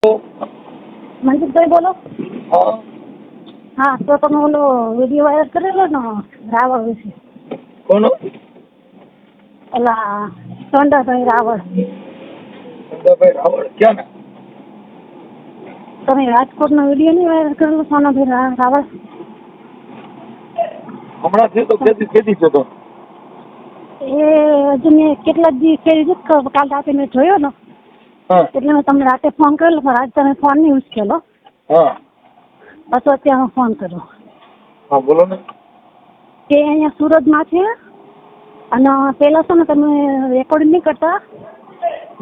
મનસુખભાઈ બોલો? હા. હા, તો તમે ઓલો વિડીયો વાયરલ કરેલો ને રાવળ વિશે? કોનો? ઓલા સોંડાભાઈ રાવળ. સોંડાભાઈ રાવળ ક્યાં ના? તમે રાજકોટનો વિડીયો નહીં વાયરલ કરેલો સોંડાભાઈ રાવળ? હમણાં થયો તો કેદી થયો તો? એ હજુ મેં કેટલા દી ફેરી કાલ રાતે મેં જોયો ને હા. એટલે મેં તમને રાતે ફોન કરેલો, પણ આજે તમે ફોન નહીં ઉચકેલો. હા. પાછો અત્યારે ફોન કર્યો. હા, બોલો ને. તે અહીંયા સુરતમાં છે અને પેલા છે ને તમે રેકોર્ડિંગ નહીં કરતા,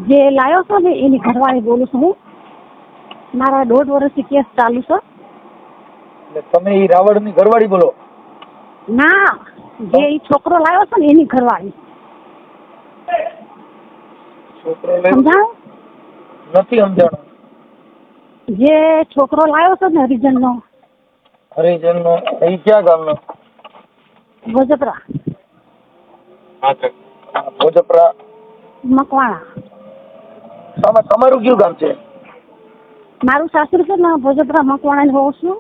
જે લાવ્યો છો ને એની ઘરવાળી બોલું છું હું. મારા 1.5 વર્ષથી કેસ ચાલુ છે. એટલે તમે એ રાવળની ઘરવાળી બોલો? ના, જે એ છોકરો લાવ્યો છે ને એની ઘરવાળી. છોકરો લેવો સમજાણું? નથી સમજાણું. જે છોકરો લાવ્યો છે ને હરિજનનો. હરિજનનો એ ક્યાં ગામનો? ભોજપરા. ભોજપરા મકવાણા. તમારું કયું ગામ છે? મારું સાસરું છે ને ભોજપરા મકવાણા હોઉં છું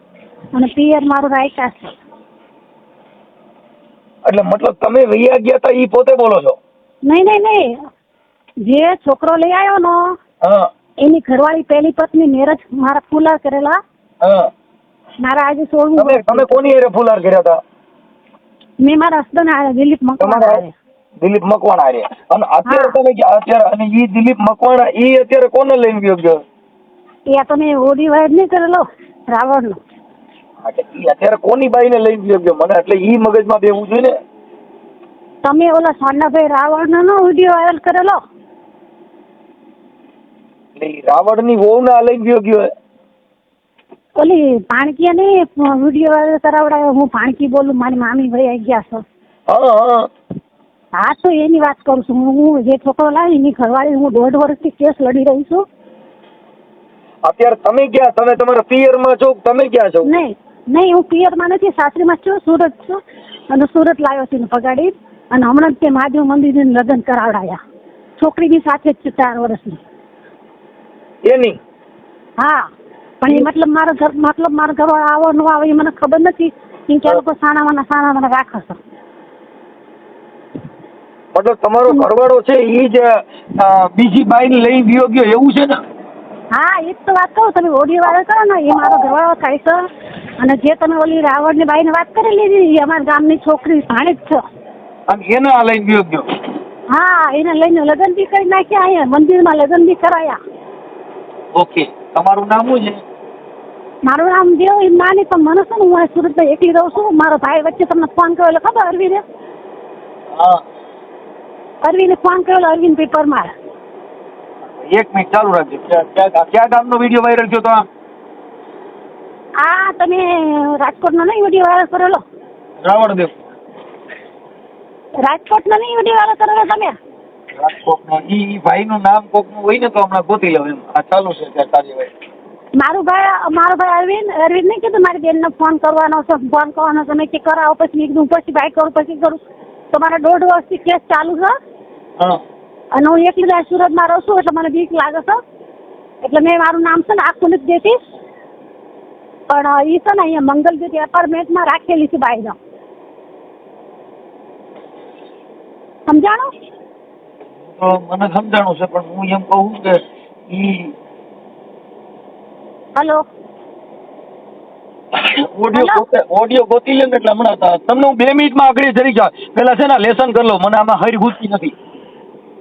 અને પિયર મારું રાયકા છે. એટલે મતલબ તમે વૈયા ગયા હતા એ પોતે બોલો છો? નહીં. જે છોકરો લઈ આવ્યો ને હા. એની ઘરવાળી પહેલી પત્ની મેરેજ મારા ફુલાર કરેલા. હા. મારા આજે 16 તમે કોની હારે ફુલાર કર્યા હતા? મેં મારા હસબન્ડ હારે દિલીપ મકવાણા હારે. દિલીપ મકવાણા હારે. અને અત્યારે તમે અત્યારે અને ઈ દિલીપ મકવાણા ઈ અત્યારે કોને લઈને ગયો ગયો? એ તમે ઓડી વાયર નહીં કરેલો રાવણનો? ઈ અત્યારે કોની બાઈને લઈને ગયો ગયો મને એટલે ઈ મગજમાં બેવું જોઈએ ને. તમે ઓલા સોંડાભાઈ રાવણનો નો વિડીયો વાયરલ કરેલો? એટલે રાવણની વહુને લઈને ગયો ગયો? ઓલી પાણકીયા ને વિડીયો વાયરલ કરાવડાયો. હું પાણકી બોલું, મારી મામી ભાઈ આવી ગયા છો. હા. હા, તો એની વાત કરું છું હું. જે છોકરો લાવી એની ઘરવાળી હું 1.5 વર્ષથી કેસ લડી રહી છું. અત્યારે તમે ક્યાં? તમે તમારા પિયરમાં છો? તમે ક્યાં છો? નહીં, હું પિયરમાં નથી, સાસરીમાં છું, સુરત છું. અને સુરત લાવ્યો છે ને પગાડી. અને હમણાં જ તે મહાદેવ મંદિર લગ્ન કરાવડાયા. છોકરીની સાથે જ છે 4 વર્ષની. એની? હા, પણ એ મતલબ મારા ઘરવાળા આવો ન આવે એ મને ખબર નથી. કેમ કે આ લોકો સાણાવાના રાખે છે. મતલબ તમારો ઘરવાળો છે ઈ જ બીજી બાઈને લઈ ગયો ગયો એવું છે ને? હા, એ જ તો વાત કહું. તમે ઓડિયો વાયરલ કરો ને એ મારો ઘરવાળો થાય છે. અને જે તમે ઓલી રાવણની બાઈને વાત કરી લીધી એ અમારા ગામની છોકરી ભાણે જ છે. અને એને આ લઈને ગયો ગયો? હા, એને લઈને લગ્ન બી કરી નાખ્યા. અહીંયા મંદિરમાં લગ્ન બી કરાયા. ઓકે, તમારું નામ શું છે? મારું નામ દેવ એમ નાની, પણ મને છે ને હું આ સુરતમાં એકલી રહું છું. મારો ભાઈ વચ્ચે તમને ફોન કર્યો એટલે ખબર અરવિંદે? હા. અરવિંદે ફોન કરેલો, અરવિંદભાઈ પરમાર. 1 મિનિટ ચાલુ રાખજો. ક્યાં ગામનો વિડીયો વાયરલ થયો તો? આ તમે રાજકોટનો નહીં વિડીયો વાયરલ કરેલો? રાવણદેવ. રાજકોટનો નહીં વિડીયો વાયરલ કરેલો તમે? રાજકોટનો ઈ ભાઈનું નામ કોકનું હોય ને તો હમણાં ગોતી લઉં એમ. આ ચાલુ છે ત્યાં કાર્યવાહી. મારો ભાઈ અરવિંદ નહીં કીધું મારી બેનને ફોન કરવાનો છે, તમે કે કરાવો. પછી એકદમ પછી ભાઈ કરું. તો મારા 1.5 વર્ષથી કેસ ચાલુ છે. હા. અને હું એકલી સુરતમાં રહું છું એટલે મને બીક લાગે છે. એટલે મેં મારું નામ છે ને આખું નથી દેતી, પણ એ છે ને અહીંયા મંગલજ્યોતિ એપાર્ટમેન્ટમાં રાખેલી છે બાઈનો. સમજાણું? તો મને સમજાણું છે પણ હું એમ કહું કે ઈ હલો, ઓડિયો ગોતી લે ને એટલે હમણાં તમને હું 2 મિનિટમાં આગળ જરી જાય પેલા છે ને લેસન કરી લો. મને આમાં હરી ઘૂસતી નથી.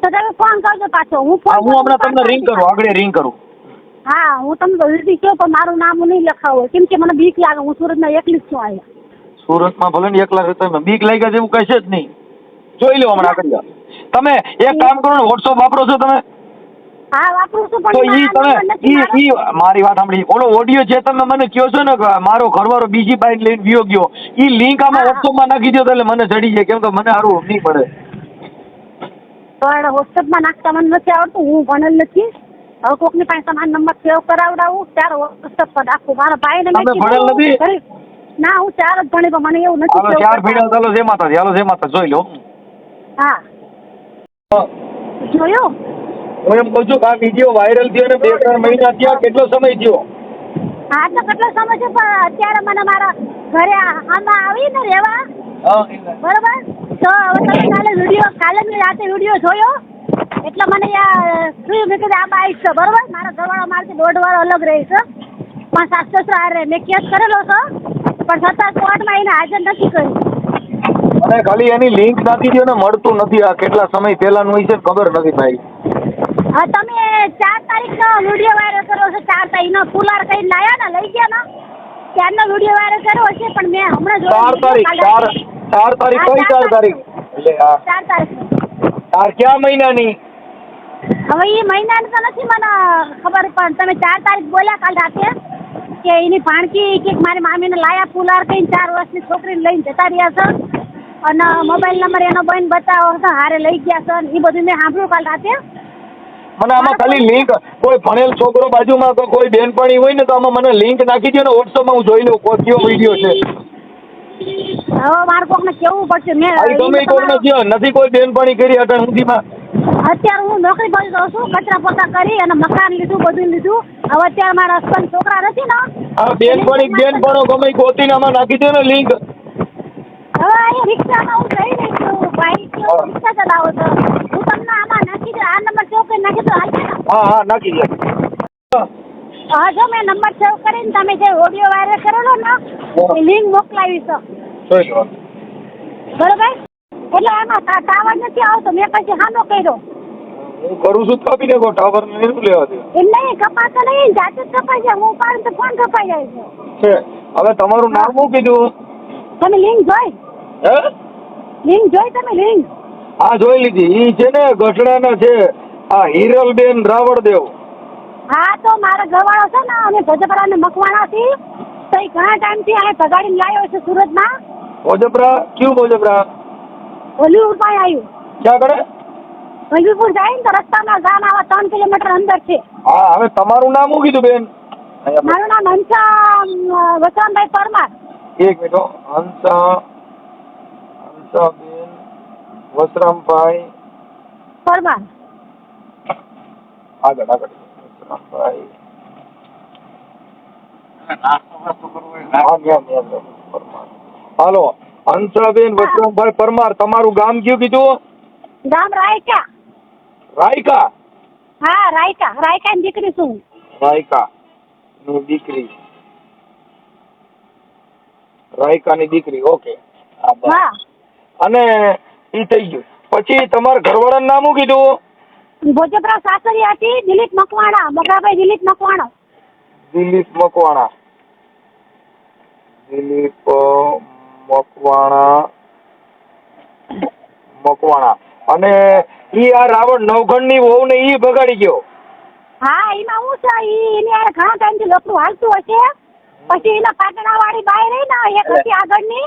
તો તમે ફોન કરજો પાછો. હું હમણાં તમને રિંગ કરું, આગળ રિંગ કરું. હા, હું તમને બધી કહું પણ મારું નામ નહીં લખાવું કેમ કે મને બીક લાગે. હું સુરતમાં એકલી જ છું અહીંયા. સુરતમાં ભલે ને એકલા રહેતા બીક લાગ્યા જેવું કઈ છે જ નહીં. જોઈ લો હમણાં આગળ. તમે એક કામ કરો ને, વોટ્સઅપ વાપરો છો તમે? હા, વાપરું છું. તો ઈ મારી વાત સાંભળી. ઓલો ઓડિયો જે તમે મને કહો છો ને કે મારો ઘરવાળો બીજી બાઈક લઈને ગયો, ઈ લિંક આમાં વોટ્સઅપમાં નાખી દો એટલે મને ચડી જાય. કેમ કે મને સારું નહીં પડે. પણ વોટ્સઅપમાં નાખતા મને નથી આવડતું. હું ભણેલ નથી. હવે કોકની પાસે તમારો નંબર સેવ કરાવડાવું ત્યારે વોટ્સઅપ પર નાખું. મારા ભાઈને મેં ભણેલ નથી? ના, હું 4 જ ભણી, પણ મને એવું નથી. હાલો 4 ભણ્યા. ચાલો જય માતાજી. હાલો જય માતા. જોઈ લો. હા, જોયું? હું એમ કહું છું કે આ વિડીયો વાયરલ થયો ને 2-3 મહિના થયા, કેટલો સમય થયો? હા તો કેટલો સમય છે, પણ અત્યારે મને મારા ઘરે આમાં આવી ને રહેવા, હા બરોબર. તો હવે તમે કાલે મેં રાતે વિડીયો જોયો એટલે મને થયું મેં કીધું આમાં આવીશ છે, બરોબર. મારા ઘરવાળા મારથી 1.5 વાર અલગ રહી છે, પણ સાસુ સસરા હારે મેં કેસ કરેલો છે, પણ છતાં કોર્ટમાં એને હાજર નથી કર્યું. મને ખાલી એની લિંક નાખી દો ને, મળતું નથી. આ કેટલા સમય પહેલાનું હોય છે ખબર નથી ભાઈ. તમે 4 તારીખનો વિડીયો વાયરલ કર્યો છે, 4 તારીખનો ફુલાર કઈ લાયા ને લઈ ગયા ને ત્યારનો વિડીયો વાયરલ કર્યો છે, પણ મેં હમણાં જોયો 4 તારીખ 4 તારીખ કઈ 4 તારીખ? એટલે 4 તારીખ. 4 કયા મહિનાની? હવે એ મહિનાની તો નથી મને ખબર, પણ તમે 4 તારીખ બોલ્યા કાલ રાતે કે એની ભાણકી કે મારી મામીને લાયા ફુલાર કઈ 4 વર્ષની છોકરીને લઈને જતા રહ્યા છે અને મોબાઈલ નંબર એનો બહેન બતાવો છે, હારે લઈ ગયા છે, એ બધું મેં સાંભળ્યું કાલ રાતે. મને આમાં ખાલી લિંક, કોઈ ભણેલ છોકરો બાજુમાં કોઈ બેનપણી હોય ને તો આમાં મને લિંક નાખી દો ને, વોટ્સઅપમાં હું જોઈ લઉં કયો વિડીયો છે. હવે મારે કોકને કેવું પડશે. મેં તમે કોઈને કયો નથી કોઈ બેનપણી કરી અટણ સુધીમાં? અત્યારે હું નોકરી પર જાઉં છું, કચરા પોતા કરી અને મકાન લીધું, બધું લીધું. હવે અત્યારે મારા હસબન્ડ છોકરા નથી ને, હા બેનપણો ગમે ગોતીને આમાં નાખી દો ને લિંક. હવે અહીંયા રિક્ષામાં હું જઈ રહી છું ભાઈ, કેવું રિક્ષા ચલાવો છો, હું તમને આમાં નાખી દઉં, આ નંબર સેવ કરી નાખી દો હાલશે ને? હા નાખી દો. હા જો મેં નંબર સેવ કરીને તમે જે ઓડિયો વાયરલ કરેલો ને એ લિંક મોકલાવી છે, બરોબર. એટલે એમાં ટાવર નથી આવતો, મેં પછી હાનો કર્યો. હું કરું છું કાપી નાખો ટાવર ને, શું લેવા દે? એમ નહીં કપાતો નહીં, જાતે જ કપાઈ જાય, હું પાડું તો ફોન કપાઈ જાય છે. હવે તમારું નામ શું કીધું? તમે લિંક જોઈ? હે લિંક જોઈ તમે લિંક? હા જોઈ લીધી. ઈ છે ને ગઢડાના છે, આ હિરલબેન રાવળદેવ. હા તો મારા ઘરવાળો છે ને, અમે ભોજપરા ને મકવાણાથી તો એ ઘણા ટાઈમથી આ ભગાડીને લાવ્યો છે સુરતમાં. ભોજપરા? કયું ભોજપરા? હોલીવુડ પાસે આવ્યું. ક્યાં કરે? હોલીવુડ જાય ને તો રસ્તામાં ગામ આવા 3 કિલોમીટર અંદર છે. હા હવે તમારું નામ શું કીધું બેન? મારું નામ હંસા વસરામભાઈ પરમાર. એક મિનિટ. હંસાબેન વસરામભાઈ પરમાર. આગળ વસરામભાઈ. હાલો હંસાબેન વસરામભાઈ પરમાર. તમારું ગામ કયું કીધું? ગામ રાયકા. રાયકા? હા રાયકા. રાયકાની દીકરી છું. રાયકા ની દીકરી. રાયકાની દીકરી. ઓકે. હા. અને ઈ થઈ ગયું. પછી તમારા ઘરવાળાનું નામ શું કીધું? ભોજપરા સાસરી હતી દિલીપ મકવાણા, મગરાભાઈ દિલીપ મકવાણા. દિલીપ મકવાણા. દિલીપ મકવાણા. અને ઈ આ રાવણ નવઘણની વહુ ને ઈ બગાડી ગયો. હા એમાં હું છે, એની આ ઘણા ટાઈમથી લોકનું હાલતું હશે. પછી એના પાટણા વાળી બાઈ રહી ને એક હતી આગળની,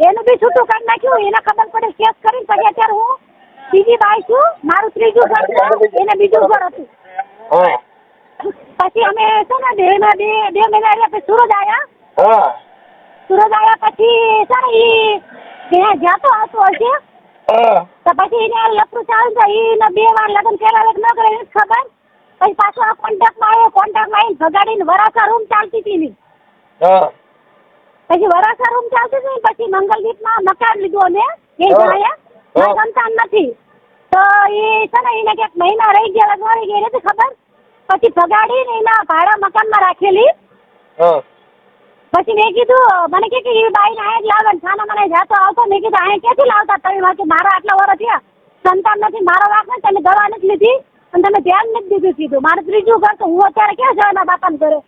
એનું બી છૂટું કરી નાખ્યું. એને ખબર પડે કેસ કરીને પછી અત્યારે હું બીજી બાઈ છું, મારું 3જું ઘર છે, એને બીજું ઘર હતું. પછી અમે છે ને 2 મહિના રહ્યા પછી સુરત આવ્યા. સુરત આવ્યા પછી છે ને ઈ જ્યાં તો આવતું હશે તો પછી એને લપડું ચાલુ થાય. એને 2 વાર લગ્ન કર્યા ન કરે એની ખબર. પછી પાછો આ કોન્ટેક્ટમાં આવીને ભગાડીને વરાસા રૂમ ચાલતી હતી ની. પછી વરાસા રૂમ ચાલતી હતી, પછી મંગલદીપમાં મકાન લીધું અમે એ જણાયા. સંતાન નથી તો એ છે ને એને ક્યાંક મહિના રહી ગયા, લગવાડી ગઈ નથી ખબર. પછી ભગાડીને એના ભાડા મકાનમાં રાખેલી. પછી મેં કીધું, મને કે એ બાઈને અહીંયા જ લાવવાનું, છાના મને જાતો આવતો. મેં કીધું અહીંયા ક્યાંથી લાવતા તમે? કે મારા આટલા વર્ષ થયા, સંતાન નથી, મારો વાંક નથી, તમે દવા નથી લીધી અને તમે ધ્યાન નથી દીધું. કીધું મારું 3જું ઘર, તો હું અત્યારે ક્યાં જાઉં એના બાપાને ઘરે?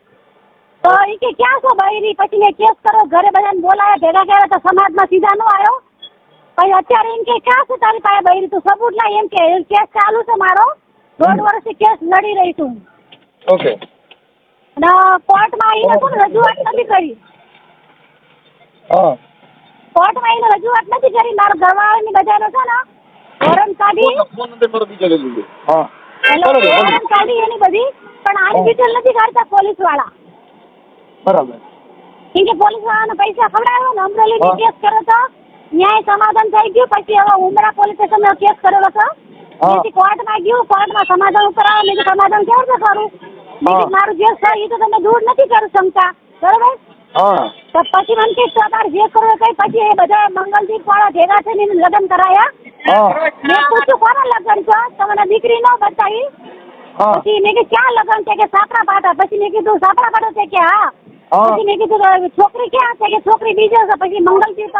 તો એ કે ક્યાં છો બૈરી? પછી મેં કેસ કર્યો, ઘરે બધાને બોલાયા, ભેગા કર્યા તો સમાજમાં સીધા ન આવ્યો. પછી અત્યારે એમ કે ક્યાં છે તારી પાસે બૈરી? તું સબૂત લાય. એમ કે કેસ ચાલુ છે મારો, 1.5 વર્ષથી કેસ લડી રહી છું. ઓકે. અને કોર્ટમાં એને કોણ રજૂઆત નથી કરી. કોર્ટમાં એને રજૂઆત નથી કરી. મારા ઘરવાળાની બધાનો છે ને વોરંટ કાઢી, વોરંટ કાઢી એની બધી, પણ આની ડિટેલ નથી કાઢતા પોલીસ વાળા. બરાબર. કેમ કે પોલીસ વાળાને પૈસા ખવડાવ્યો ને, અમરેલીની કેસ કર્યો તો, ન્યાય સમાધાન થઈ ગયું. પછી હવે ઉમરા પોલીસ સ્ટેશનમાં કેસ કરેલો હતો. હા. પછી કોર્ટમાં ગયું, કોર્ટમાં સમાધાન ઉપર આવે. મેં કીધું સમાધાન કેવી રીતે કરું? મેં કીધું મારું જે છે એ તો તમે દૂર નથી કરી શકતા, બરોબર? હા તો પછી મને કે તમારે જે કરવું કઈ. પછી એ બધા મંગલદીપ વાળા ભેગા થઈને એને લગ્ન કરાયા. હા મેં પૂછ્યું કોના લગ્ન છે? તમને દીકરી ન બતાવી. હા પછી મેં કીધું ક્યાં લગ્ન છે? કે સાપડા પાટા. પછી મેં કીધું સાપડા પાટા છે કે હા. હા. પછી મેં કીધું છોકરી ક્યાં છે? કે છોકરી બીજે છે. પછી મંગલદીપ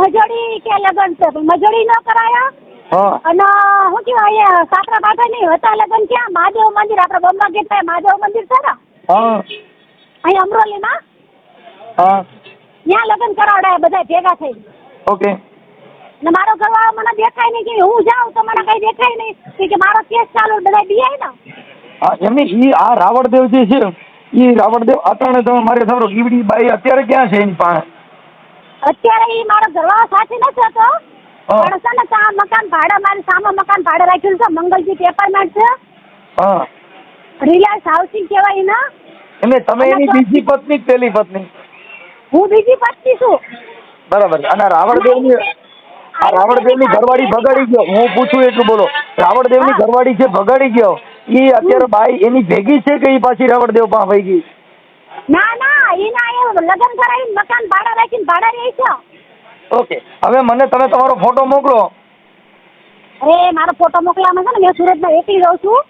મજોડી કે લગ્ન છે? મજોડી ન કરાયા. હા અને શું કહેવાય સાપડા પાટા નહીં હતા લગ્ન. ક્યાં? મહાદેવ મંદિર, આપણે બોમ્બા ગેટ પાસે મહાદેવ મંદિર છે ને હા અહીં અમરોલીમાં, હા ત્યાં લગ્ન કરાવડાયા બધા ભેગા થઈ. ઓકે. ને મારો ઘરવાળો મને દેખાય નહીં. કે હું જાઉં તો મને કઈ દેખાય નહીં. કે મારો કેસ ચાલુ, બધા બીઆઈ ને. હા એમની ઈ આ રાવણદેવ જે છે ઈ રાવણદેવ અટાણે તમે મારે સાંભળો ઈવડી બાઈ અત્યારે ક્યાં છે એની પાસે? અત્યારે ઈ મારો ઘરવાળો સાથે નથી હતો. હા. પણ છે ને ત્યાં મકાન ભાડે, મારી સામે મકાન ભાડે રાખ્યું છે. મંગલજીત એપાર્ટમેન્ટ છે, હા રિલાયન્સ હાઉસિંગ કહેવાય ને. એટલે તમે અને એની તો બીજી પત્ની કે પહેલી પત્ની? હું બીજી પત્ની છું. બરાબર. અને રાવણદેવની આ રાવણદેવની ઘરવાળી ભગાડી ગયો. હું પૂછું એટલું બોલો. રાવણદેવની હા. ઘરવાળી છે ભગાડી ગયો, ઈ અત્યારે બાઈ એની ભેગી છે કે ઈ પાછી રાવણદેવ પાસે વહી ગઈ? ના ના, એના એ લગ્ન કરાવીને મકાન ભાડે રાખીને ભાડે રહી છે. ઓકે. હવે મને તમે તમારો ફોટો મોકલો. અરે મારો ફોટો મોકલામાં છે ને, મેં સુરતમાં એકલી રહું છું.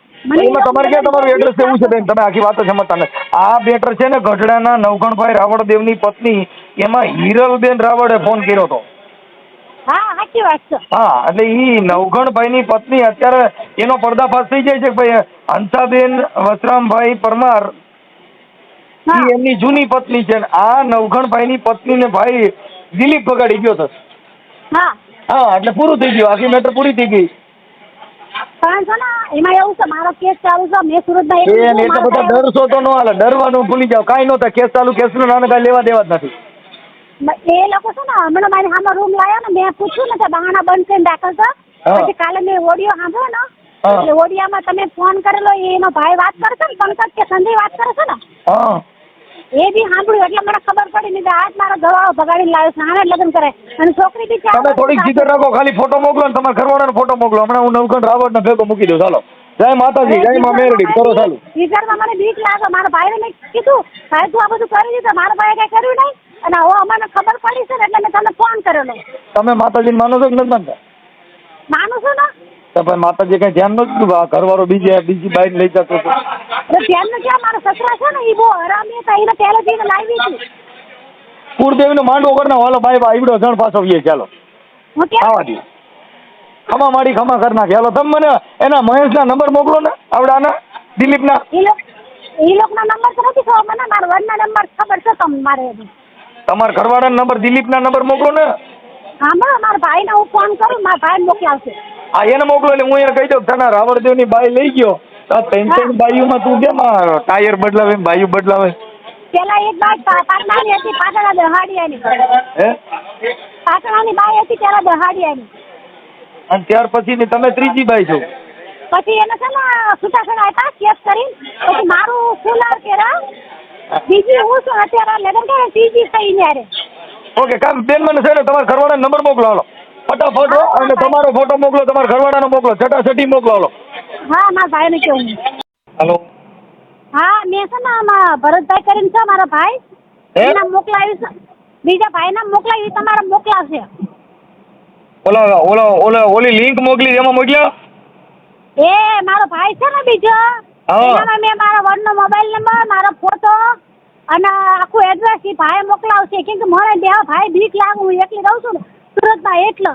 એમાં તમારે ક્યાં તમારું એડ્રેસ એવું છે બેન? તમે આખી વાત સમજતા નથી. આ બેટર છે ને ગઢડાના નવઘણભાઈ રાવણદેવની પત્ની, એમાં હિરલબેન રાવળે ફોન કર્યો હતો. હા સાચી વાત છે. હા એટલે ઈ નવઘણભાઈની પત્ની અત્યારે એનો પર્દાફાશ થઈ જાય છે કે ભાઈ હંસાબેન વસરામભાઈ પરમાર હા ઈ એમની જૂની પત્ની છે. આ નવઘણભાઈની પત્નીને ભાઈ દિલીપ ભગાડી ગયો હતો. હા હા એટલે પૂરું થઈ ગયું, આખી મેટર પૂરી થઈ ગઈ. પણ છે ને એમાં એવું છે, મારો કેસ ચાલુ છે. મેં સુરતમાં એકલી છું. એટલા મારા બધા ભાઈ ડરશો તો ન હાલે, ડરવાનું ભૂલી જાઓ. કાંઈ ન થાય, કેસ ચાલુ, કેસનું નાને કાંઈ લેવા દેવા જ નથી. એ લોકો છે ને હમણાં મારી સામે રૂમ લાવ્યા ને, મેં પૂછ્યું ને કે બહાના બંધ કરીને દાખલ છે. હા. પછી કાલે મેં ઓડિયો સાંભળ્યો ને, હા. એટલે ઓડિયામાં તમે ફોન કરેલો એનો ભાઈ વાત કરે છે ને, પંકજ કે સંજય વાત કરે છે ને, હા એ બી સાંભળ્યું. એટલે મને ખબર પડી નહીં કે આજ મારો ઘરવાળો ભગાડીને લાવ્યો છે, આને જ લગ્ન કરે. અને છોકરી બી તમે થોડીક જીગર રાખો, ખાલી ફોટો મોકલો ને તમારા ઘરવાળાનો ફોટો મોકલો. હમણાં હું નવઘણ રાવણને ભેગો મૂકી દઉં. ચાલો, જય માતાજી, જય મા મેરડી. કરો ચાલુ. વિચારમાં મને બીક લાગે. મારા ભાઈને મેં કીધું ભાઈ તું આ બધું કરી દીધું. મારા ભાઈએ કઈ કર્યું નહીં. અને હવે અમને ખબર પડી છે ને એટલે મેં તમને ફોન કરેલો. તમે માતાજીને માનો છો કે નથી માનતા? માનું છું ને. તો ભાઈ માતાજી કઈ ધ્યાન નથી દીધું? આ ઘરવાળો બીજી બાઈક લઈ જતો હતો. ધ્યાન ક્યાં, મારા સસરા છે ને એ બહુ હરામી હતા. એને પહેલેથી એને લાવી હતી. કુળદેવીનો માંડવો કરી નાખો. હાલો બાઈ આવડો જણ પાછો આવીએ. ચાલો હું કેમ આવા દે. ખમા માડી ખમા કરી નાખે. હાલો તમે મને એના મહેશના નંબર મોકલો ને, આવડાના દિલીપના. એ લોકોના નંબર તો નથી ખબર મને. મારા વરના નંબર ખબર છે તમને. મારે તમારા ઘરવાળાના નંબર, દિલીપના નંબર મોકલો ને. હા મારા ભાઈને હું ફોન કરું, મારા ભાઈ મોકલાવશે. હા એને મોકલો એટલે હું એને કહી દઉં તને રાવણદેવની બાઈ લઈ ગયો. તો ત્રણ બાઈઓમાં તું કેમ ટાયર બદલાવે, બાઈઓ બદલાવે? પેલા એક બાઈ પાટણાની હતી, પાટણા દહાડિયાની. હે? પાટણાની બાઈ હતી પેલા દહાડિયાની. અને ત્યાર પછીની તમે ત્રીજી બાઈ છો. પછી એને છે ને છૂટાછેડા આપ્યા કેસ કરી. પછી મારું ફૂલાર કેરા. બીજી હું છું અત્યારે લગ્ન કરે, ત્રીજી થઈ ન્યારે. ઓકે કામ બેન મને છે ને તમારા ઘરવાળાનો નંબર મોકલો. હાલો ફટાફટ. અને તમારો ફોટો મોકલો, તમારા ઘરવાળાનો મોકલો, છટાછટી મોકલો. હાલો. હા મારા ભાઈને કેવું. હાલો. હા મેં છે ને આમાં ભરતભાઈ કરીને છે મારા ભાઈ, એના મોકલાવી છે. બીજા ભાઈ નામ મોકલાવી, તમારા મોકલાવશે. ઓલી લિંક મોકલી એમાં મોકલ્યા? એ મારો ભાઈ છે ને બીજો, એનામાં મેં મારા વનનો મોબાઈલ નંબર, મારો ફોટો અને આખું એડ્રેસ એ ભાઈ મોકલાવશે. કેમ કે મને બે ભાઈ બીક લાગે, હું એકલી રહું છું ને સુરતમાં એટલે.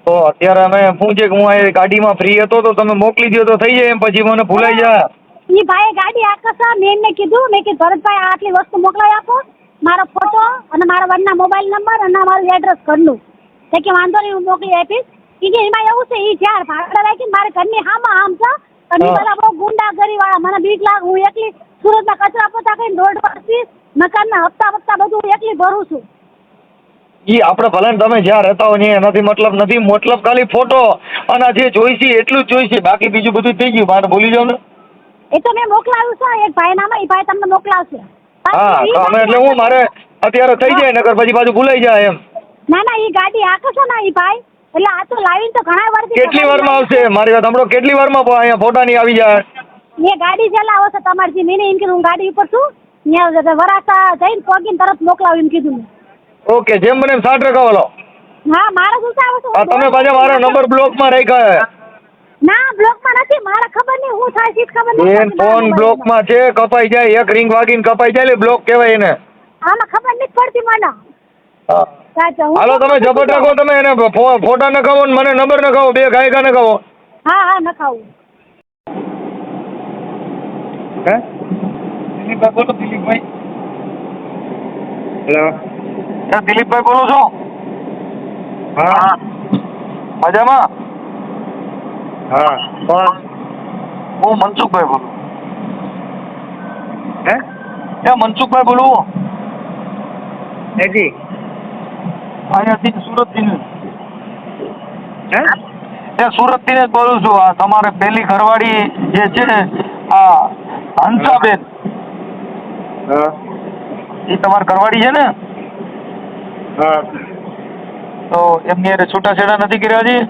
તો અત્યારે અમે શું છે કે હું આ ગાડીમાં ફ્રી હતો તો તમે મોકલી દો તો થઈ જાય. એમ પછી મને ભૂલાઈ જાય. એ ભાઈ ગાડી આકર્ષા, મેં એમને કીધું, મેં કીધું ભરતભાઈ આટલી વસ્તુ મોકલાવી આપો, મારો ફોટો અને મારા વનના મોબાઈલ નંબર અને મારું એડ્રેસ ઘરનું. કે વાંધો નહીં હું મોકલી આપીશ. કે એમાં એવું છે એ જ્યાં ભાડા રાખીને મારે ઘરની હામાં આમ છે. અને એ બધા બહુ ગુંડાગરી વાળા, મને બીક લાગે. હું એકલી સુરતમાં કચરા પોતા કરીને 1.5 વર્ષથી મકાનના હપ્તા બધું હું એકલી ભરું છું. ઈ આપણે ભલે ને તમે જ્યાં રહેતા હોય ને એનાથી મતલબ નથી. મતલબ ખાલી ફોટો અને જે જોઈશે એટલું જ જોઈશે, બાકી બીજું બધું થઈ ગયું. મારે ભૂલી જાવ ને. એ તો મેં મોકલાવ્યું છે એક ભાઈ નામાં, એ ભાઈ તમને મોકલાવશે. હા અમે એટલે હું મારે અત્યારે થઈ જાય નકર પછી પાછું ભૂલાઈ જાય એમ. ના એ ગાડી આકે છે ને એ ભાઈ, એટલે આ તો લાવીને તો ઘણા વર્ષથી કેટલી વારમાં આવશે? મારી વાત સાંભળો, કેટલી વારમાં અહીંયા ફોટાની આવી જાય? મેં ગાડી ચલાવો છે તમારી જે મેં એમ કીધું હું ગાડી ઉપર છું ત્યાં વરાસા જઈને પગીને તરત મોકલાવું એમ કીધું. ઓકે, જેમ બને એમ 60% વાલો. હા મારા શું આવે છે? તમે પાછા મારો નંબર બ્લોકમાં રાખ્યા. ના બ્લોકમાં નથી, મારા ખબર નહીં હું થાય છે ખબર બેન નહીં. ફોન બ્લોકમાં છે, કપાઈ જાય, એક રિંગ વાગીને કપાઈ જાય એટલે બ્લોક કહેવાય એને. આમાં ખબર નથી પડતી મને. હા. સાચા હાલો તમે ઝપટ રાખો, તમે એને ફોટા નખાવો ને મને નંબર નખાવો, બે ગાયકા નખાવો. હા હા નખાવું. હે દિલીપભાઈ બોલો, દિલીપભાઈ. હેલો. દિલીપભાઈ બોલો છો? હા. મજામાં? હા કોણ? હું મનસુખભાઈ બોલું. હે? મનસુખભાઈ બોલું. એજી અહીંયાથી સુરતથી. હે? સુરતથી જ બોલું છું. આ તમારે પેલી ઘરવાળી જે છે ને, આ હંસાબેન, હા એ તમારી ઘરવાળી છે ને? હા. તો એમની હારે છૂટાછેડા નથી કર્યા હજી?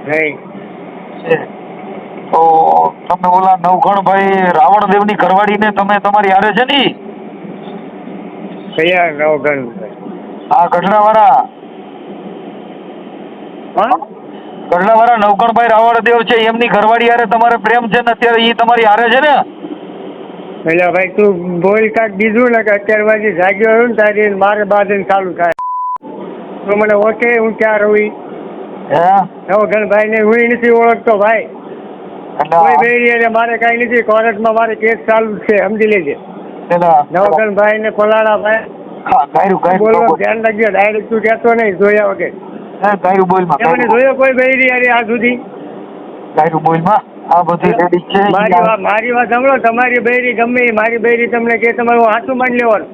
નહીં. છે. તો તમે ઓલા નવઘણભાઈ રાવણદેવની ઘરવાળીને તમે તમારી હારે છે ને? કયા નવગણ? આ ગઢડાવાળા. કોણ? ગઢડાવાળા નવઘણભાઈ રાવણદેવ છે, એમની ઘરવાળી હારે તમારે પ્રેમ છે ને અત્યારે? એ તમારી હારે છે ને? એટલે ભાઈ તું બોલ કાંઈક બીજું ને કે અત્યાર પછી જાગ્યો રહ્યો ને તારી મારે બાદન ચાલુ થાય તો મને ઓળખે હું ક્યાં રહું? હે નવગણભાઈ ને હું નથી ઓળખતો ભાઈ. કોઈ એટલે બેરી એટલે મારે કાંઈ નથી. કોર્ટમાં મારે કેસ ચાલુ છે, સમજી લેજે. પેલા નવગણભાઈ ને પલાળા ભાઈ હા ગાયરું બોલવા ગાયરું ધ્યાન રાખજો. ડાયરેક્ટ તું કહેતો નહીં જોયા વગર. ગાયરું બોલમાં તે મને જોયો કોઈ બેરી યાર આ સુધી? ગાયરું બોલમાં આ બધી લેડીઝ છે. મારી વાત સાંભળો. તમારી બૈરી ગમે એ મારી બૈરી તમને કે તમારું હાથું માની લેવાનું.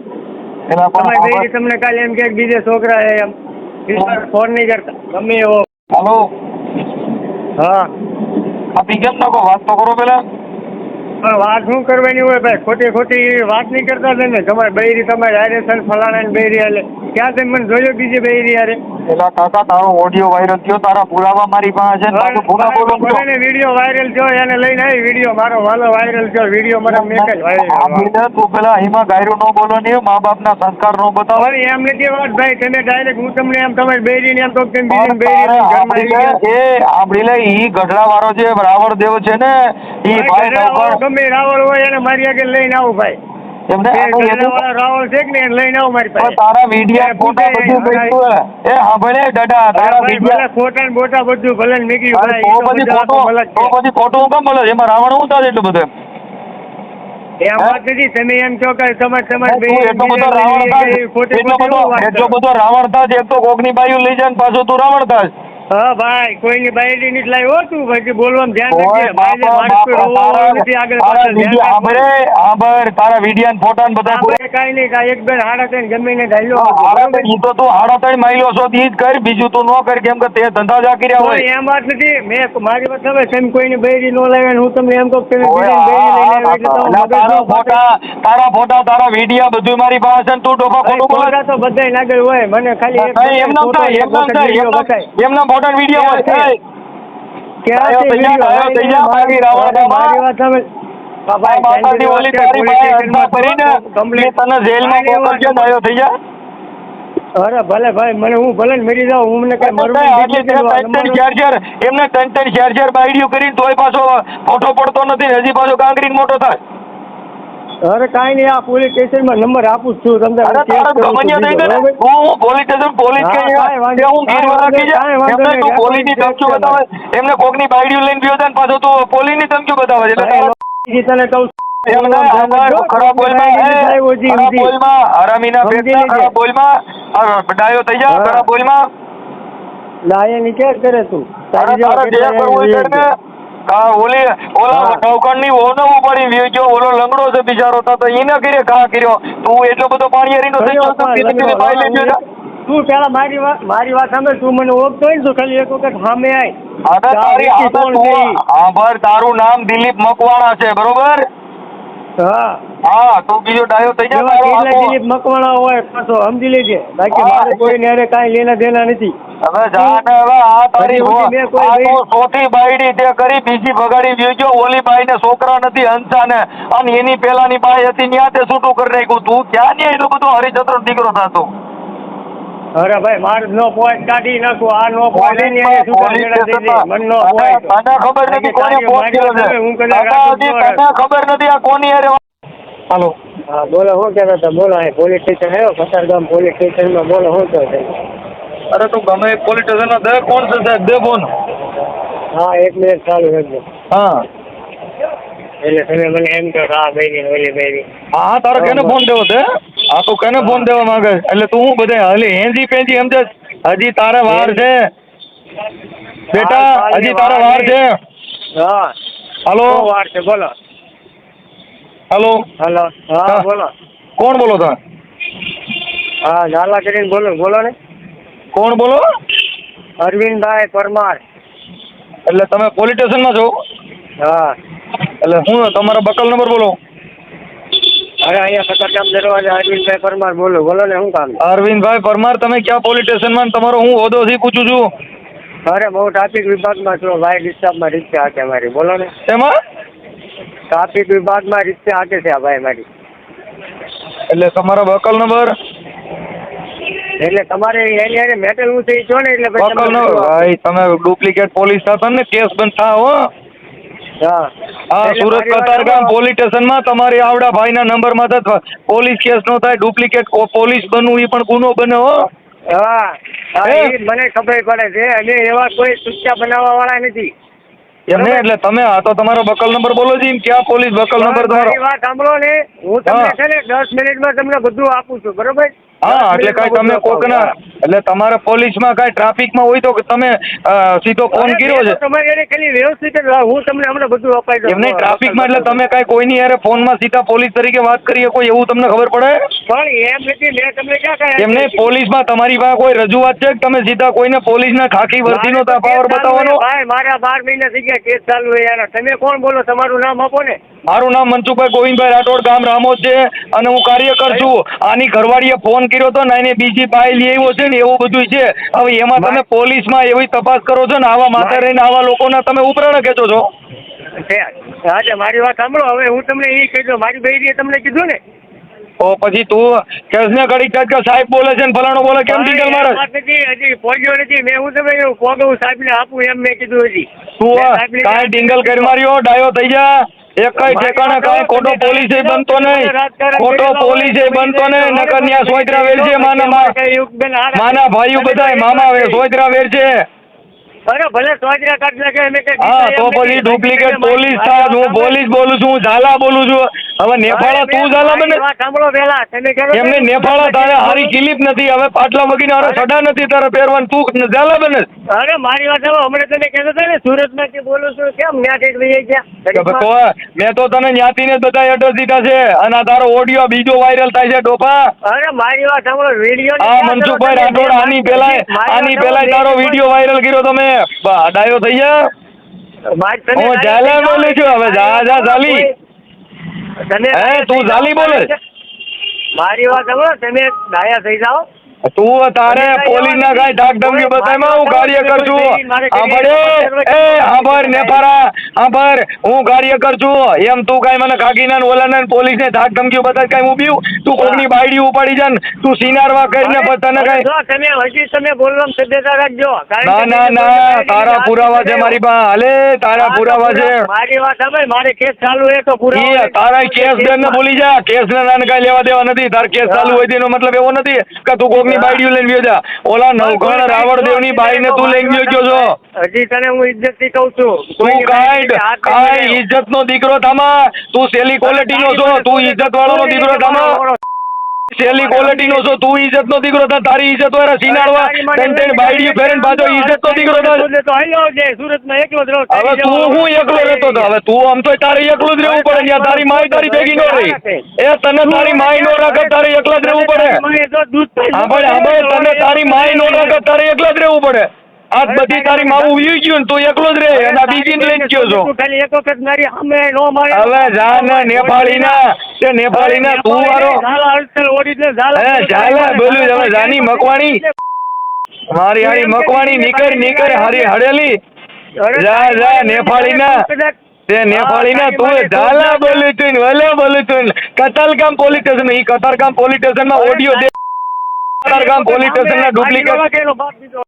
એના તમારી બૈરી તમને કાલે એમ કે બીજે છોકરા એમ ફોન નહીં કરતા ગમે એવો. હાલો હા આપી કેમ નાખો, વાત તો કરો પેલા. પણ વાત શું કરવાની હોય ભાઈ? ખોટી ખોટી વાત નહીં કરતા ને. તમારી બૈરી તમારી હારે છે ફલાણા ની બૈરી હાલે. ક્યાં તમે મને જોયો બીજી બૈરી હારે? પેલા કાકા તારો ઓડિયો વાયરલ થયો, તારા પુરાવા મારી પાસે છે ને પાછું પુરા બોલો છો. મને વિડીયો વાયરલ થયો એને લઈને આવી. વિડીયો મારો વાલો વાયરલ થયો. વિડીયો મને મેક જ વાયરલ. તું પેલા એમાં ગાયરું ન બોલો ને, મા બાપ ના સંસ્કાર નો બતાવો. હવે એમ નથી વાત ભાઈ. તમે ડાયરેક્ટ હું તમને એમ તમારી બૈરી ને એમ તો કેમ બીજી બૈરી સાંભળી લે, ઈ ગઢડા વાળો જે રાવણ દેવ છે ને, ઈ ભાઈ ગમે રાવણ હોય એને મારી આગળ લઈને આવું ભાઈ. રાવણ છે કે ને લઈને આવું મારી પાસે. તારા વિડિયા ફોટા બધું મૂક્યું હે. એ હા ભલે દાદા તારા વિડિયા ફોટા ને બોટા બધું ભલે મૂક્યું ભાઈ. તો પછી ફોટો હું કેમ બોલે? એમાં રાવણ હું થાય એટલું બધું? એમ વાત નથી. તમે એમ કહો કે તમારે એટલો બધો રાવણ થાય, એક તો કોકની બાયું લઈ જાય ને પાછું તું રાવણ થાય. હા ભાઈ કોઈની બાયડી નથી લાવ્યો તું પછી બોલવામાં ધ્યાન રાખજે. તારા વિડિયા ફોટા ને બધા કઈ નહીં કાંઈ એક બેન હાડા ત્રણ ગમે ને ડાયલો ઈ તો તું હાડા ત્રણ માર્યો છો ઈ જ કર, બીજું તું ન કર, કેમ કે તે ધંધા જ કર્યા હોય. એમ વાત નથી. મેં મારી વાત હવે તમે કોઈની બૈરી નો લાવ્યા હું તમને એમ કહું તારા ફોટા તારા વિડિયા બધું મારી પાસે છે, તું ડોફા ખોટું બોલે તો બધા લાગેલ હોય. મને ખાલી એમના ફોટા વિડિયો હોય. અરે ભલે ભાઈ મને હું ભલે મરી જાઉં હું મને એમને ત્રણ ચાર બાયડીઓ કરીને તોય પાછો ફોટો પડતો નથી, હજી પાછો કાંકરી મોટો થાય. અરે કાંઈ નહીં. આ પોલીસ સ્ટેશનમાં નંબર આપું છું તમને. એમને કોકની બાયડીઓ લઈને ગયો ને પાછો તું પોલીસ ની ધમકીઓ બતાવે છે. તને કહું ખરાબ બોલમાં હરામીના પેટના ખરાબ બોલમાં ડાયો થઈ જા. ખરાબ બોલમાં ડાયા ની ક્યાં કરે તું? ઓલા નૌકર ની ઓનો ઉપાડી વેચ્યો, ઓલો લંગડો છે બિચારો, તો એને કરે કા કર્યો તું? એટલો બધો પાણી હરીનો થઈ ગયો. તું પેલા મારી વાત સાંભળ. તું મને ઓળખતો હોય ને તો ખાલી એક વખત સામે આય. તારું નામ દિલીપ મકવાણા છે બરોબર? હા હા તું બીજો ડાયો થઈ જા જેવા તારો કેટલા આખો. દિલીપ મકવાણા હોય પાછો સમજી લેજે બાકી હા, મારે કોઈ ને કાંઈ લેના દેના નથી. હવે જા ને હવે આ તારી હજી સુધી મેં કોઈ આ ભાઈ- તું ચોથી બાયડી તે કરી બીજી બગાડી વેચ્યો ઓલી બાઈ ને છોકરા નથી હંસા ને અને એની પેલાની બાઈ હતી ત્યાં તે છૂટું કરી નાખ્યું તું ક્યાં ને એટલું બધું હરિચંદ્ર દીકરો થતો અરે ભાઈ મારે નો પોઈન્ટ કાઢી નાખું આ નો પોઈન્ટ એની હારે સુધાર લેણા દઈ દે. મને નો પોઈન્ટ તને ખબર નથી કોને બાકી ફોન તારી કર્યો છે હું કદાચ તને રાજુ હજી કુમાર. તને ખબર નથી આ કોની હારે હાલો હા બોલો શું કહેતા હતા બોલો અહીં પોલીસ સ્ટેશન આવ્યો કતારગામ પોલીસ સ્ટેશનમાં બોલો શું કહો છો? અરે તું ગમે પોલીસ સ્ટેશન દે કોણ છે સાહેબ દે ફોન હા 1 મિનિટ ચાલુ રાખજો. હા એટલે તમે મને એમ કહો કે આ બહેની ને ઓલી બહેની. હા તારે કેને ફોન દેવો છે હા તું કેને ફોન દેવા માંગે એટલે તું હું બધે હાલી હેંજી પેંજી એમ છે હજી તારે વાર છે બેટા હજી તારે વાર છે હા હાલો શું વાર છે બોલો. હાલો હાલો હા હા. બોલો. કોણ બોલો તમે હા ઝાલા કરીને બોલો ને. કોણ બોલો અરવિંદભાઈ પરમાર. એટલે તમે પોલીસ સ્ટેશનમાં છો હા એટલે હું તમારો બકલ નંબર બોલો અરે અહીંયા કતારગામ દરવાજા અરવિંદભાઈ પરમાર બોલો ને શું કામ છે? અરવિંદભાઈ પરમાર તમે ક્યાં પોલીસ સ્ટેશનમાં તમારો હું હોદ્દોથી પૂછું છું અરે બહુ ટ્રાફિક વિભાગમાં છો ભાઈ ડિસ્ટર્બમાં રિક્ષા હાકે મારી બોલો ને. એમાં ટ્રાફિક વિભાગમાં રિક્ષા હાકે છે આ ભાઈ મારી. એટલે તમારો બકલ નંબર એટલે તમારે એની હારે મેટલ હું થઈ છો ને એટલે પછી બકલ તમને નંબર શું આપું? ભાઈ તમે ડુપ્લિકેટ પોલીસ થતા ને કેસ બંધ થા હો હા હા એટલે સુરત મારી વાત કતારગામ સાંભળો. પોલીસ સ્ટેશનમાં તમારી આવડા ભાઈના નંબરમાં તો પોલીસ કેસ નો થાય ડુપ્લિકેટ પોલીસ બનવું એ પણ ગુનો બને હો હા હા હે? એ મને ખબર પડે છે અને એવા કોઈ સૂચના બનાવવા વાળા નથી. એમ નહીં એટલે તમે આ તો તમારો બકલ નંબર બોલો જી ક્યાં પોલીસ બકલ નંબર તમારો મારી વાત સાંભળો ને હું તમને હા. છે ને 10 મિનિટમાં તમને બધું આપું છું બરોબર. હા 10 એટલે કઈ મિનિટમાં તમે બધું કોક અપાવું. ના હા. એટલે તમારે પોલીસમાં કઈ ટ્રાફિકમાં હોય તો તમે સીધો ફોન અરે કર્યો મેં છે તો તમારી હારે ખાલી વ્યવસ્થિત જ હું તમને હમણાં બધું અપાઈ દઉં. એમ નહીં ટ્રાફિકમાં એટલે તમે કઈ કોઈની યારે ફોનમાં સીધા પોલીસ તરીકે વાત કરીએ કોઈ એવું તમને ખબર પડે પણ એમ નથી મેં તમને ક્યાં કહ્યું એમ નહીં પોલીસમાં તમારી પાસે કોઈ રજૂઆત છે કે તમે સીધા કોઈને પોલીસના ખાખી વર્દીનો પાવર બતાવવાનો ભાઈ મારા 12 મહિના થઈ ગયા કેસ ચાલુ છે યાર તમે કોણ બોલો તમારું નામ આપો ને. મારું નામ મનસુખભાઈ ગોવિંદભાઈ રાઠોડ ગામ રામોદ છે અને હું કાર્યકર છું આની ઘરવાળીએ ફોન કર્યો હતો ને એને બીજી બાઈ લઈ આવ્યો છે ને એવું બધું છે હવે એમાં તમે પોલીસમાં એવી તપાસ કરો છો ને આવા માથે રહીને આવા લોકોના તમે ઉપરાણ ખેંચો છો હા મારી વાત સાંભળો હવે હું તમને એ કહી દઉં મારી બહેરીએ તમને કીધું ને. તો પછી તું કેસને ઘડી કાઢ કે સાહેબ બોલે છે ને ફલાણો બોલે કેમ ડીઝલ મારે વાત નથી હજી પહોંચ્યો નથી મેં હું તમને એવું પોગવું સાહેબને આપું એમ મેં કીધું હજી. તું મેં સાહેબને કાંઈ ડીંગલ કરી માર્યો ડાયો થઈ જા એક કઈ ઠેકાણે કાંઈ ખોટો પોલીસે બનતો નહીં ખોટો પોલીસે બનતો નહીં નકર ન્યા સોયત્રા વેર છે માના ભાઈઓ બધાય મામા સોયત્રા વેર છે અરે ભલે સોજરા કાઢ નાખે અમે કઈ હા તો પછી ડુપ્લિકેટ પોલીસ થાય હું પોલીસ બોલું છું હું ઝાલા બોલું છું હવે નેફાળા તું ઝાલા બને સાંભળો પેલા તમે એમને નેફાળા તારે હારી કિલીપ નથી હવે પાટલા વગીને અરે સડા નથી તારે પહેરવાનું તું ઝાલા બને અરે મારી વાત સાંભળો હમણાં તમે કહેતા હતા ને સુરતમાંથી બોલું છું કેમ ન્યા કઈક લઈ ગયા મેં તો તને ન્યાતીને જ બધા એડ્રેસ દીધા છે અને આ તારો ઓડિયો બીજો વાયરલ થાય છે ડોફા અરે મારી વાત સાંભળો વિડીયો હા મનસુખભાઈ રાઠોડ આની પેલા તારો વિડીયો વાયરલ કર્યો તમે ડાયો થઈ જા હું ઝાલા બોલું છું હવે જા ઝાલી હે તું ઝાલી બોલે મારી વાત સાંભળો તમે ડાયા થઈ જાઓ તું તારે પોલીસ ના કઈ ધાક ધમકી બતાવ્યા હું કાર્યકર છું આભાર નેફારા આભાર હું કાર્યકર છું એમ તું કઈ મને કાકીના ઓલાના પોલીસ ને ધાક ધમકી બતાવ કઈ ઉભી તું કોકની બાયડી ઉપાડી જા તું સિનારવા કરીને તને કઈ તમે હજી તમે બોલવામાં સભ્યતા રાખજો ના તારા પુરાવા છે મારી પાસે હાલે તારા પુરાવા છે મારી વાત સાંભળ મારે કેસ ચાલુ છે તો પુરાવા તારા કેસ બેન ને ભૂલી જા કેસ ને નાને કઈ લેવા દેવા નથી તાર કેસ ચાલુ હોય તેનો મતલબ એવો નથી કે તું કોકની બાયડીઓ લઈને વ્યો જા ઓલા નવઘણ રાવણદેવ ની બાઈ ને તું લઈને ગયો છો હજી તને હું ઇજ્જત થી કહું છું તું કાંઈ ઇજ્જત નો દીકરો થામા તું સેલી ક્વોલિટી નો છો તું ઇજ્જત વાળો નો દીકરો થામા સેલી ક્વોલિટી નો છો તું ઇજ્જત નો દીકરો થા તારી ઇજ્જત વાળા સિનાડવા તેન બાયડી ફેરન પાછો ઇજ્જત નો દીકરો થા તો હાલો જે સુરતમાં એકલો જ રહો હવે તું હું એકલો રહેતો હતો હવે તું આમ તો તારે એકલું જ રહેવું પડે ત્યાં તારી માય તારી ભેગી નો રહી એ તને તારી માય નો રાખે તારે એકલા જ રહેવું પડે હા ભાઈ તને તારી માય નો રાખે તારે એકલા જ રહેવું પડે આજ બધી તારી માવું વી ગયું ને તું એકલો જ રહે અને આ બીજીને લઈને ગયો છો. તું ખાલી એક વખત મારી સામે નો મારે. હવે જા ને નેપાળીના તે નેપાળીના તું વાળો ઝાલા હલચલ ઓરિજિનલ ઝાલા બોલ્યું હવે જાની મકવાણી મારી હારી મકવાણી નીકળ હારી હડેલી જા નેપાળીના તે નેપાળીના તું ઝાલા બોલ્યું તું વલે બોલ્યું તું કતારગામ પોલીસ સ્ટેશન ઈ કતારગામ પોલીસ સ્ટેશનમાં ઓડિયો દે કતારગામ પોલીસ સ્ટેશનના ડુપ્લિકેટ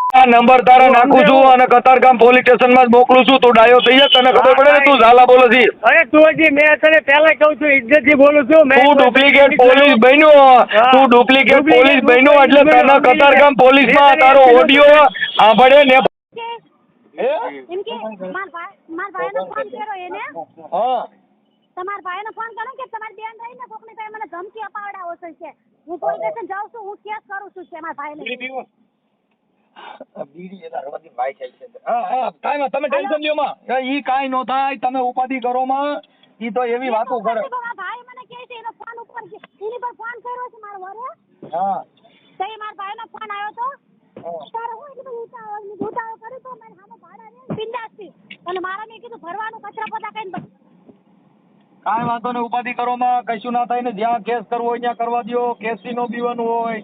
આ નંબર તારા નાખું છું અને કતારગામ પોલીસ સ્ટેશનમાં જ મોકલું છું તું ડાયો થઈ જા તને ખબર પડે ને તું ઝાલા બોલે છે. અરે તું હજી મેં તને પહેલા કહું છું ઇજ્જતથી બોલું છું. તું ડુપ્લિકેટ પોલીસ બન્યો એટલે તને કતારગામ પોલીસમાં તારો ઓડિયો સાંભળે ને એમ કે મારા ભાઈને ફોન કર્યો એને હા તમારા ભાઈને ફોન કર્યો કે તમારી બેન રહીને કોકની પાસે મને ધમકી અપાવડાવો છે હું પોલીસ સ્ટેશન જાઉં છું હું કેસ કરું છું કે મારા ભાઈને તમે ટેન્શન લ્યો માં ઈ કાઈ નો થાય તમે ઉપાધિ કરો માં ઈ તો એવી વાતો કરે. મારા ભાઈ મને કહે છે એનો ફોન ઉપર એની પર ફોન કર્યો છે મારો વરે હા તો એ મારા ભાઈનો ફોન આવ્યો તો તારે હું એટલે ઉતાવળ કર્યું તો મારી સામે ભાડા ને બિંદાસથી અને મારા મેં કીધું ભરવાનું કચરા પોતા કઈને કાઈ વાંધો ને ઉપાધિ કરો માં કશું ના થાય ને જ્યાં કેસ કરવો હોય ત્યાં કરવા દો કેસથી નો બીવાનું હોય.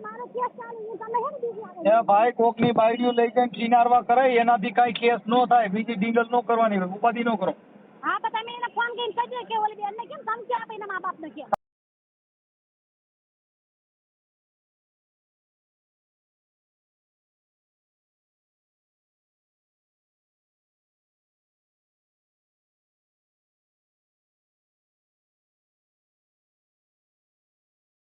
મારો કેસ ચાલુ હું તમે હે ને બીજી આવે એ ભાઈ કોકની બાયડીઓ લઈ જઈને કિનારવા કરે એનાથી કાઈ કેસ નો થાય બીજી ડીંગલ નો કરવાની ઉપાધિ નો કરો. હા તો તમે એને ફોન કરીને કહેજો કે ઓલી બેનને કેમ ધમકી આપે એના મા બાપને કે